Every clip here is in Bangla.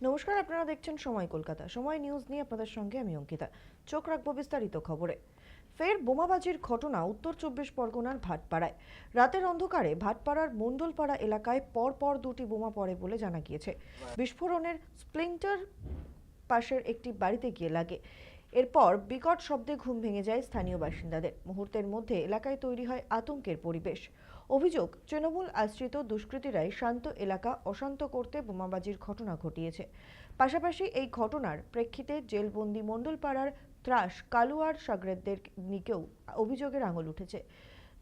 নমস্কার, আপনারা দেখছেন সময় কলকাতা। সময় নিউজ নিয়ে আপনাদের সঙ্গে আমি অঙ্কিতা। চোখ রাখবো বিস্তারিত খবরে। ফের বোমাবাজির ঘটনা উত্তর 24 পরগনার ভাটপাড়ায়। রাতের অন্ধকারে ভাটপাড়ার মণ্ডলপাড়া এলাকায় পরপর দুটি বোমা পড়ে বলে জানা গিয়েছে। বিস্ফোরণের স্প্লিন্টার পাশের একটি বাড়িতে গিয়ে লাগে। এরপর বিকট শব্দে ঘুম ভেঙে যায় স্থানীয় বাসিন্দাদের। মুহূর্তের মধ্যে এলাকায় তৈরি হয় আতঙ্কের পরিবেশ। অভিযোগ, তৃণমূল আশ্রিত দুষ্কৃতীরাই শান্ত এলাকা অশান্ত করতে বোমাবাজির ঘটনা ঘটিয়েছে। পাশাপাশি এই ঘটনার প্রেক্ষিতে জেলবন্দি মণ্ডলপাড়ার ত্রাস কালুয়ার সাগরেদদের নিকেও অভিযোগের আঙুল উঠেছে।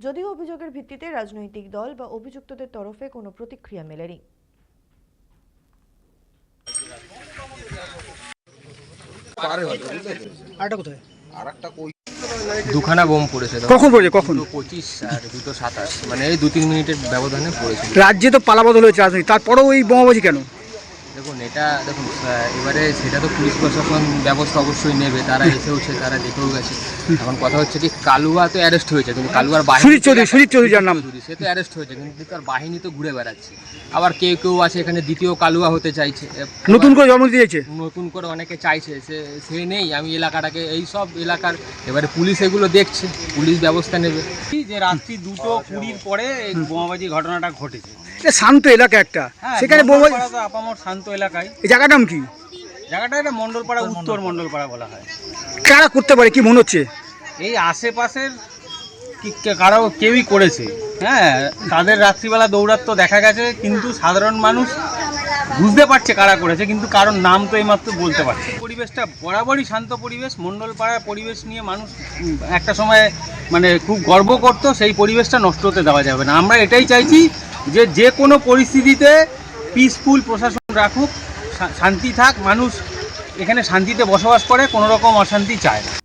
যদিও অভিযোগের ভিত্তিতে রাজনৈতিক দল বা অভিযুক্তদের তরফে কোনো প্রতিক্রিয়া মেলেনি। দুখানা বোম পড়েছে। কখন পড়েছে? কখন? 25 আর 2:27, মানে এই 2-3 মিনিটের ব্যবধানে পড়েছে। রাজ্যে তো পালাবদল হয়েছে রাজনীতি, তারপরেও এই বোমাবাজি কেন? দেখুন, এবারে সেটা তো পুলিশ প্রশাসন ব্যবস্থা অবশ্যই নেবে। তারা এসেওছে, তারা দেখেও গেছে। এখন কথা হচ্ছে কি, কালুয়া তো অ্যারেস্ট হয়েছে, কিন্তু কালুয়ার সুজিত চৌধুরী যার নাম, সে তো অ্যারেস্ট হয়েছে, কিন্তু তার বাহিনী তো ঘুরে বেড়াচ্ছে। আবার কেউ কেউ আছে এখানে দ্বিতীয় কালুয়া হতে চাইছে, নতুন করে জন্ম দিয়েছে, নতুন করে অনেকে চাইছে। সে নেই, আমি এলাকাটাকে, এই সব এলাকার এবারে পুলিশ এগুলো দেখছে, পুলিশ ব্যবস্থা নেবে। যে রাত্রি 2:20 পরে এই বোমাবাজি ঘটনাটা ঘটেছে। এটা শান্ত এলাকা একটা, সেখানে বোমাবাজি। মণ্ডলপাড়া তো আপামর শান্ত এলাকায়। এই জায়গার নাম কি? জায়গাটা এটা মণ্ডলপাড়া, উত্তর মণ্ডলপাড়া বলা হয়। কারা করতে পারে কি মনে হচ্ছে? এই আশেপাশের কারো কেউই করেছে। হ্যাঁ, তাদের রাত্রিবেলা দৌড়াতে দেখা গেছে, কিন্তু সাধারণ মানুষ বুঝতে পারছে কারা করেছে, কিন্তু কারোর নাম তো এইমাত্র বলতে পারছে। পরিবেশটা বরাবরই শান্ত পরিবেশ। মণ্ডলপাড়ার পরিবেশ নিয়ে মানুষ একটা সময় মানে খুব গর্ব করতো, সেই পরিবেশটা নষ্ট হতে দেওয়া যাবে না। আমরা এটাই চাইছি যে কোনো পরিস্থিতিতে পিসফুল প্রশাসন রাখুক, শান্তি থাক, মানুষ এখানে শান্তিতে বসবাস করে, কোনো রকম অশান্তি চায় না।